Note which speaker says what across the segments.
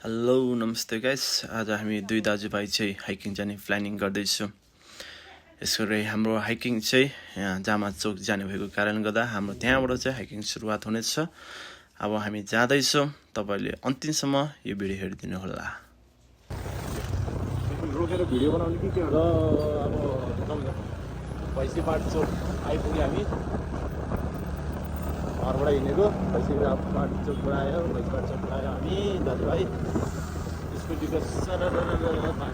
Speaker 1: Hello नमस्ते guys. आज हामी दुई दाजुभाइ चाहिँ हाइकिङ जाने प्लानिङ गर्दैछौँ। यसको हाम्रो हाइकिङ चाहिँ यहाँ जामा चोक जाने भएको कारणले गर्दा हाम्रो त्यहाँबाट चाहिँ हाइकिङ सुरुवात हुनेछ। अब हामी जाँदैछौँ, तपाईँले अन्तिमसम्म यो भिडियो हेरिदिनु होला।
Speaker 2: रोकेर भिडियो बनाउने के हो र अब भैँसीपाट चोक आइपुग्यो। हामी घरबाट हिँडेको भैँसीपाट चोकबाट आयो। भैँसीपाट चोकबाट आयो हामी दाजुभाइ स्कुटीको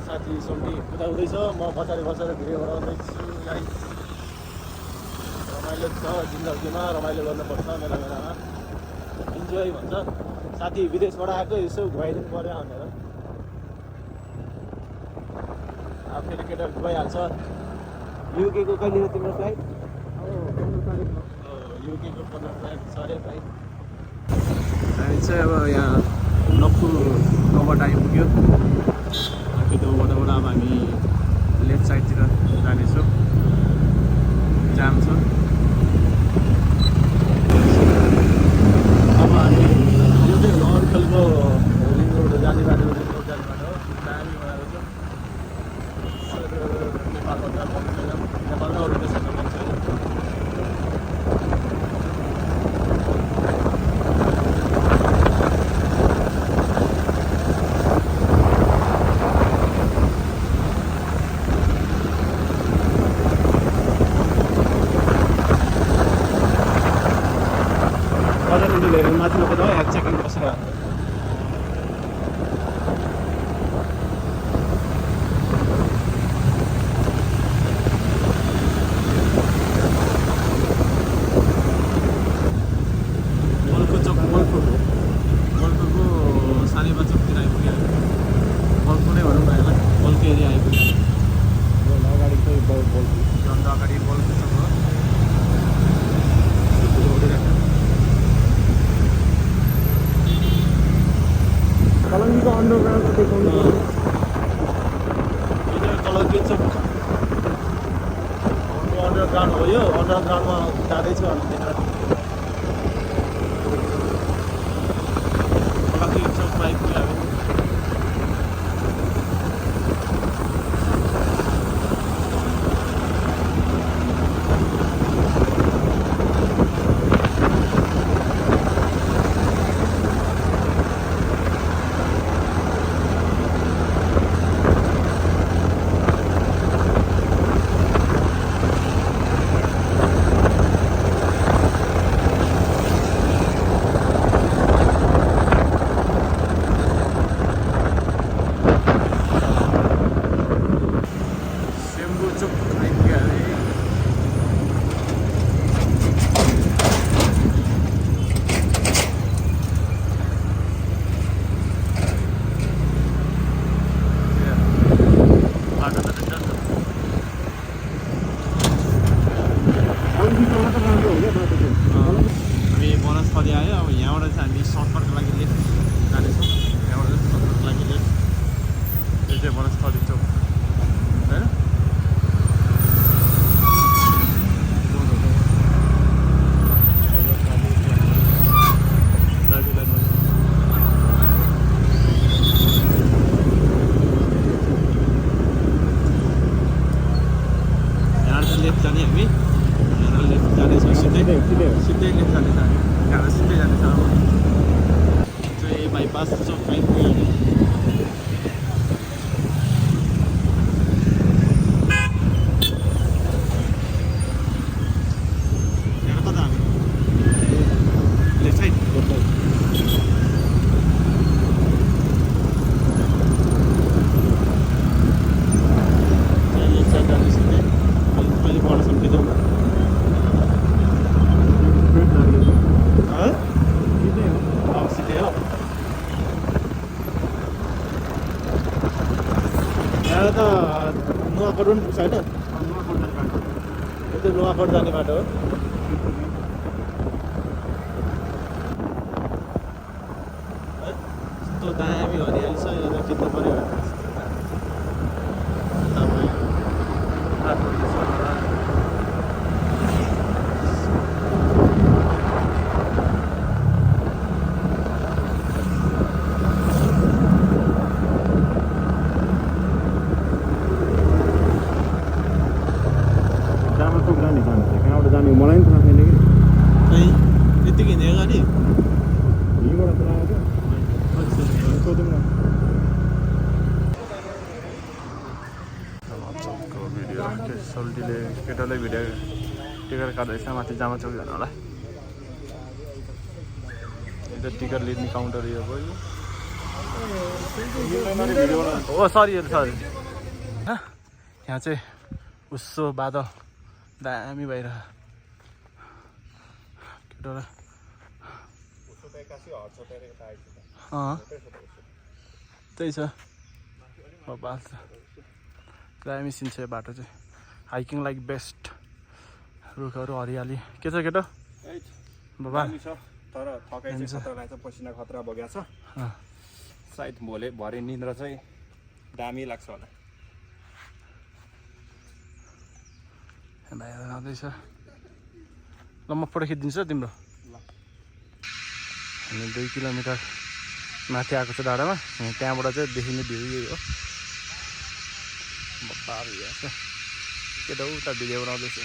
Speaker 2: साथी सोम्टी कुदाउँदैछ, म पछाडि बसेर भिडियो बनाउँदैछु। रमाइलो छ, जिन्दगीमा रमाइलो गर्नुपर्छ। मेलामा इन्जोय भन्छ। साथी विदेशबाट आएको, यसो घुमाइदिनु पऱ्यो भनेर अब फेरि केटाहरू गइहाल्छ। युकेको कहिले हो तिम्रो फ्लाइट? युकेको 15 फ्लाइट छ अरे फ्लाइट। हामी चाहिँ अब यहाँ लक्कु गाउँबाट आइपुग्यो। त्यो गाउँबाट अब हामी लेफ्ट साइडतिर जानेछौँ। जाम छ। अब हामी यो चाहिँ नर्खेलको रिङ रोड जाने बाटो हो। दामी बनाएको छ। नेपालमा मन छैन, नेपालमा अरू देशमा मन छैन। माथिल्लो पो एक सेकेन्ड बसेर मल्खु चोक, मल्खुको सानेबा चोकतिर आइपुग्यो। मल्खु नै भनौँ न, यसलाई मल्खु एरिया आइपुग्यो। अगाडि चाहिँ मल्खु, अन्त अगाडि मल्खु चोक हो। कलङ्गीको अन्डरग्राउन्ड देखाउनु। कलङ्गी चोक अन्डरग्राउन्ड हो। यो अन्डरग्राउन्डमा जाँदैछु अन्तितिर। कलङ्गी चोकमा आइपुग्यो हामी। हामी बनस्पति आयो। अब यहाँबाट चाहिँ हामी सर्टकटको लागि लेफ्ट जानेछौँ। यहाँबाट चाहिँ सर्टकटको लागि लेफ्ट। यो चाहिँ बनस्पति चोक होइन। यहाँबाट चाहिँ लेफ्ट जाने हामी। लेफ्ट जानेछौँ सिधै लेफ्ट जानेछ हामी। यहाँबाट सिधै जानेछ। चाहिँ बाइपास चोक आइपुग्यो हामी। यहाँ कता हामी? Left side. लेफ्ट साइड जाने सिधै। अहिले पढ्न सक्दिनँ। सिधै हो। यहाँ त नुवाकोट पनि पुग्छ होइन? यो त नुवाकोट जाने बाटो हो। यस्तो दामी हरियाली छ। यो त खिच्नु पऱ्यो। केटाले भिडियो टिकट काट्दैछ माथि जामा चौक जानलाई यो टिकट लिने काउन्टर यो भयो ओ सरी यहाँ चाहिँ उस्सो बादल दामी भइरह केटालाई त्यही छ बास दामी सिन छ बाटो चाहिँ हाइकिङ लाइक बेस्ट रुखहरू हरियाली के छ केटो बाबा
Speaker 3: तर थकाइ चाहिँ खतरा लाग्छ पसिना खतरा बगेको छ सायद भरे निन्द्रा चाहिँ दामी लाग्छ होला
Speaker 2: भाइहरू आउँदैछ ल म फोटो खिचिदिन्छु तिम्रो हामी 2 किलोमिटर माथि आएको छ डाँडामा त्यहाँबाट चाहिँ देखिने भ्यू यही हो बाबा छ केटा उता भिडियो बनाउँदैछ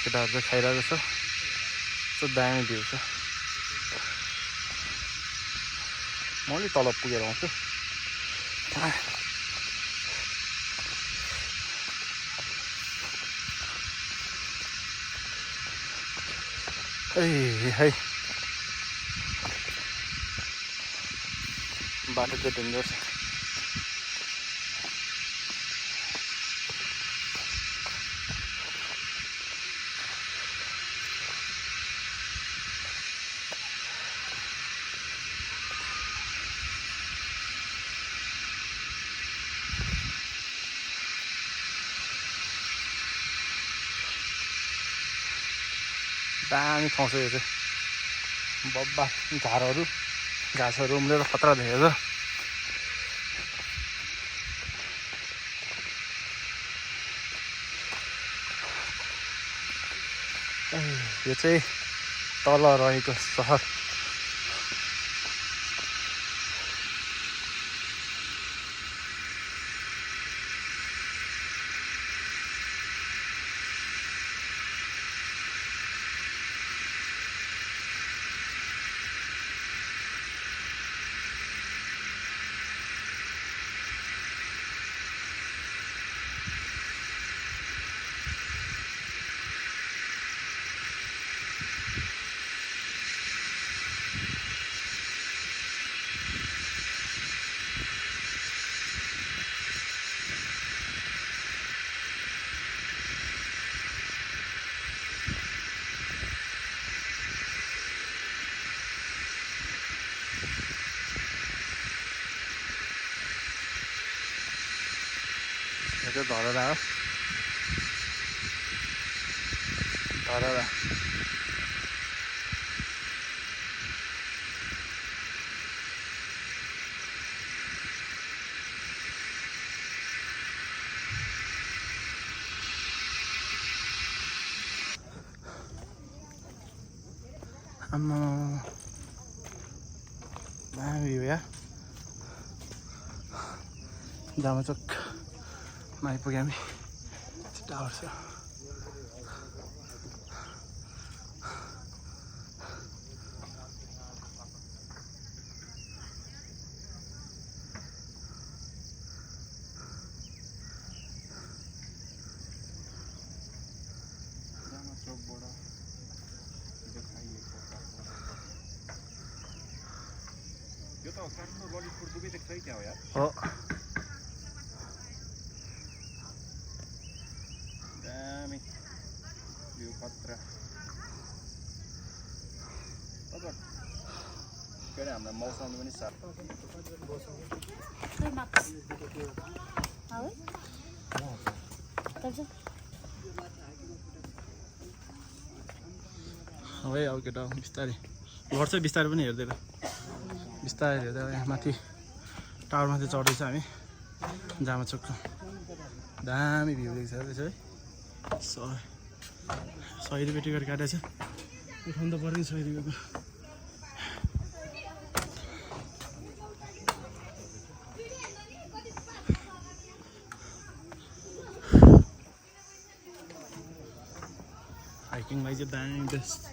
Speaker 2: केटाहरू चाहिँ खाइरहेको छ यस्तो दामी भ्यू छ म अलिक तल पुगेर आउँछु है बाटो चाहिँ डेन्जर छ दामी ठाउँ छ यो चाहिँ बब्बा झारहरू घाँसहरू उम्लेर खतरा देखेको छ यो चाहिँ तल रहेको सहर itu धरहरा हो धरहरा आम्मा दामी हो यार जामा चोकमा आइपुग्यो हामी टावर छ
Speaker 3: यो त काठमाडौँ ललितपुर दुवै देख्छ है क्या हो यार
Speaker 2: हो
Speaker 3: दामी यो खतरा अब के अरे हामीलाई मौसम पनि साथ
Speaker 2: है अब केटा बिस्तारै घर चाहिँ बिस्तारै पनि हेर्दैन बिस्तारै हेर्दा यहाँ माथि टावरमाथि चढ्दैछ हामी जामा चोकको दामी भ्यू देख्छ है 100 रुपियाँ टिकट काटेको छ उठाउनु त पर्दैन 100 रुपियाँको हाइकिङलाई चाहिँ दामी बेस्ट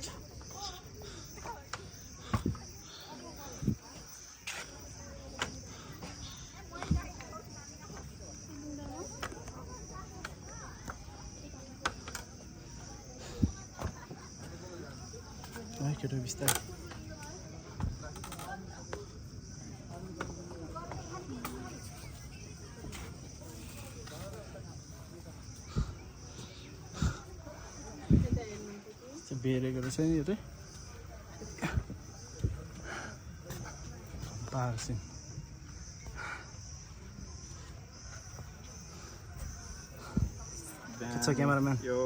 Speaker 2: केटो बिस्तारै बेरेको रहेछ नि यो चाहिँ पार्सिङ ठिक छ क्यामेराम्यान
Speaker 3: यो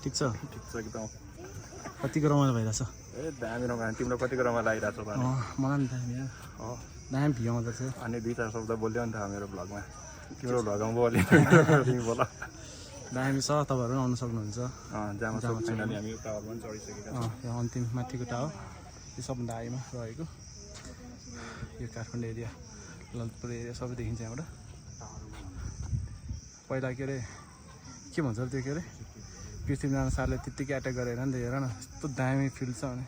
Speaker 2: ठिक छ
Speaker 3: ठिक छ एकदम
Speaker 2: कतिको रमाइलो भइरहेछ
Speaker 3: ए दामी रमाइलो तिम्रो कतिको रमाइलो लागिरहेको छ भने
Speaker 2: मलाई पनि दामी दामी भ्यू आउँदैछ
Speaker 3: अनि 2-4 शब्द बोल्यो नि त मेरो भ्लगमा तिम्रो भ्लगमा बोल्यो तिमी बोल
Speaker 2: दामी छ तपाईँहरू पनि आउनु सक्नुहुन्छ
Speaker 3: जामा फाइनली हामी टावरमा पनि चढिसकेका छौँ
Speaker 2: यो अन्तिम माथिको टावर यो सबभन्दा हाईमा रहेको यो काठमाडौँ एरिया ललितपुर एरिया सबै देखिन्छ यहाँबाट पहिला के अरे के भन्छ त्यो के अरे पृथ्वीनारायण शाहले त्यत्तिकै एट्याक गरेर नि त हेर न यस्तो दामी फिल्ड छ भने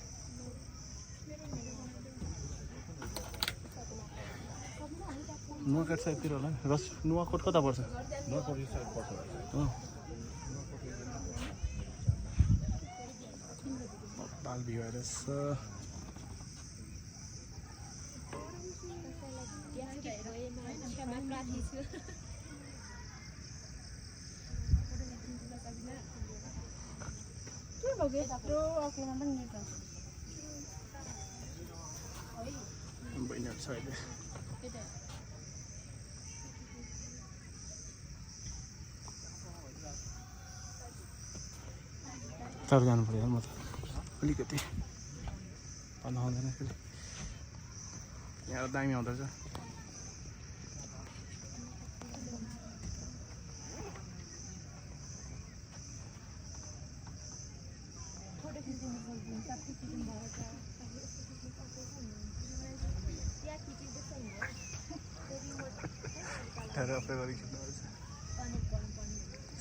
Speaker 2: नुवाकोट साइडतिर होला नि रस नुवाकोट कता पर्छ बाल भ्यू रहेछ बहिनीहरू छ अहिले तर जानु पऱ्यो म त अलिकति भन्नु आउँदैन फेरि यहाँ दामी आउँदो रहेछ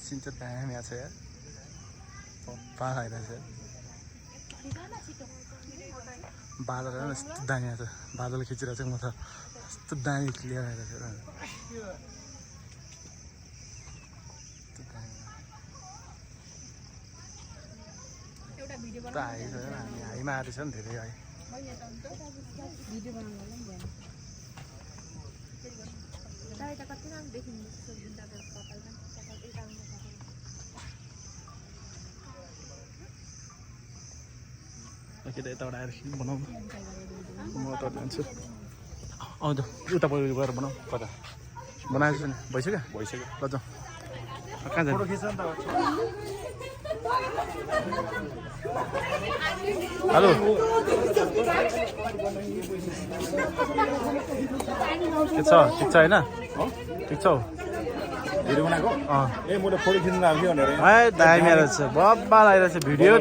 Speaker 2: सिन चाहिँ दामी आएको छ यार बाल आइरहेछ बादल हेर न यस्तो दामी आएको छ बादल खिचिरहेको छ म त यस्तो दामी क्लियर आइरहेछ र हाई छ हामी हाईमा आएको छ नि धेरै हाई कि त यताबाट आएर बनाउनु म त जान्छु आउँछ उता गएर बनाऊ कता बनाएको छु नि भइसक्यो ल जाउँ कहाँ जानु हेलो के छ ठिक छ होइन ठिक छ
Speaker 3: भिडियो बनाएको ए मैले फोटो खिच्नु लाग्यो भनेर
Speaker 2: है दामी आइरहेछ बब्बा आइरहेछ भिडियो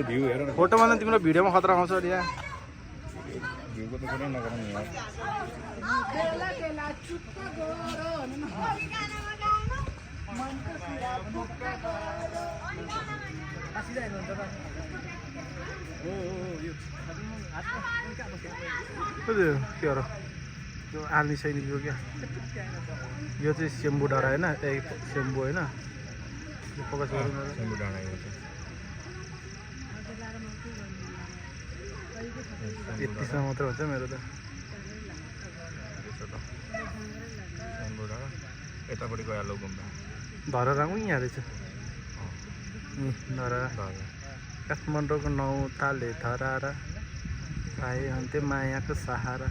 Speaker 2: फोटोमा त तिम्रो भिडियोमा खतरा आउँछ नि यहाँ
Speaker 3: भिउको त कुरै नगरौँ नि यार
Speaker 2: के हो र यो आर्मी सैनिकको क्या यो चाहिँ सेम्बु डाँडा होइन सेम्बु होइन फोकस गरौँ
Speaker 3: सेम्बु डाँडा
Speaker 2: यतिसम्म मात्रै हुन्छ मेरो त
Speaker 3: सेम्बु डाँडा यतापट्टि गयो गुम्बा
Speaker 2: धरहरा पनि यहाँ रहेछ धरहरा काठमाडौँको 9 ताले धरारा आए अन्त्य मायाको सहारा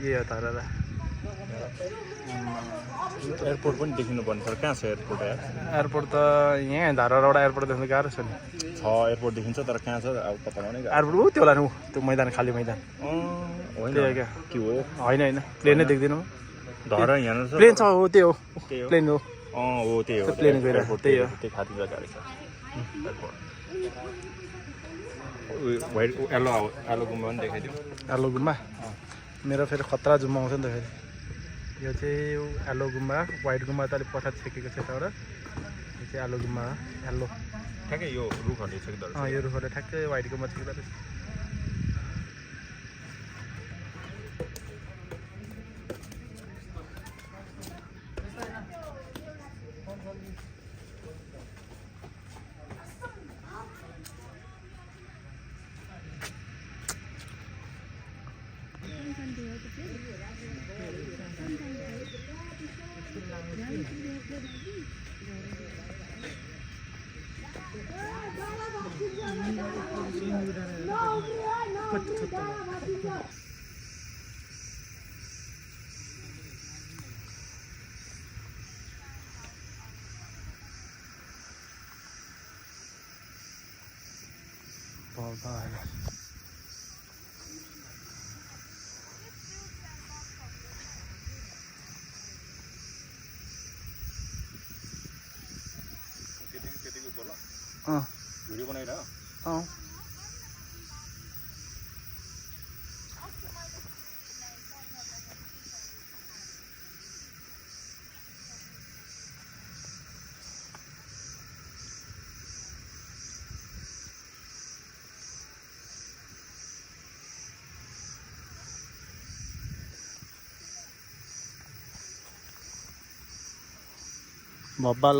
Speaker 2: ए हो धरहरा
Speaker 3: एयरपोर्ट पनि देखिनु पर्ने सर कहाँ छ एयरपोर्ट यार
Speaker 2: एयरपोर्ट त यहाँ धरहराबाट एयरपोर्ट देख्नु गाह्रो छ नि
Speaker 3: एयरपोर्ट देखिन्छ तर कहाँ छ अब पत्ता लगाउनै
Speaker 2: एयरपोर्ट ऊ त्यो होला नि त्यो मैदान खाली मैदान
Speaker 3: होइन
Speaker 2: त्यही क्या
Speaker 3: के हो
Speaker 2: होइन प्लेनै देख्दिनँ
Speaker 3: धरा यहाँ छ
Speaker 2: प्लेन छ हो त्यो हो प्लेन हो
Speaker 3: हो त्यही हो
Speaker 2: प्लेन गइरहेको त्यही हो
Speaker 3: त्यही खातिर जग्गा रहेछ एयरपोर्ट वाइट एलो गुम्बा पनि देखाइदियो
Speaker 2: एलो गुम्बा मेरो फेरि खतरा जुम्मा आउँछ नि त फेरि यो चाहिँ एलो गुम्बा वाइट गुम्बा त अलिक पछाडि छेकेको छ यताबाट यो चाहिँ एलो गुम्बा एलो
Speaker 3: ठ्याक्कै यो रुखहरूले छेक्दो रहेछ
Speaker 2: यो रुखहरूले ठ्याक्कै वाइट गुम्बा छेक्दो रहेछ
Speaker 3: भिडियो बनाइरह
Speaker 2: बब्बाल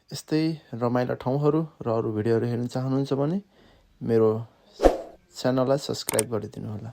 Speaker 1: यस्तै रमाइला ठाउँहरू र अरू भिडियोहरू हेर्न चाहनुहुन्छ भने मेरो च्यानललाई सब्स्क्राइब गरिदिनु होला।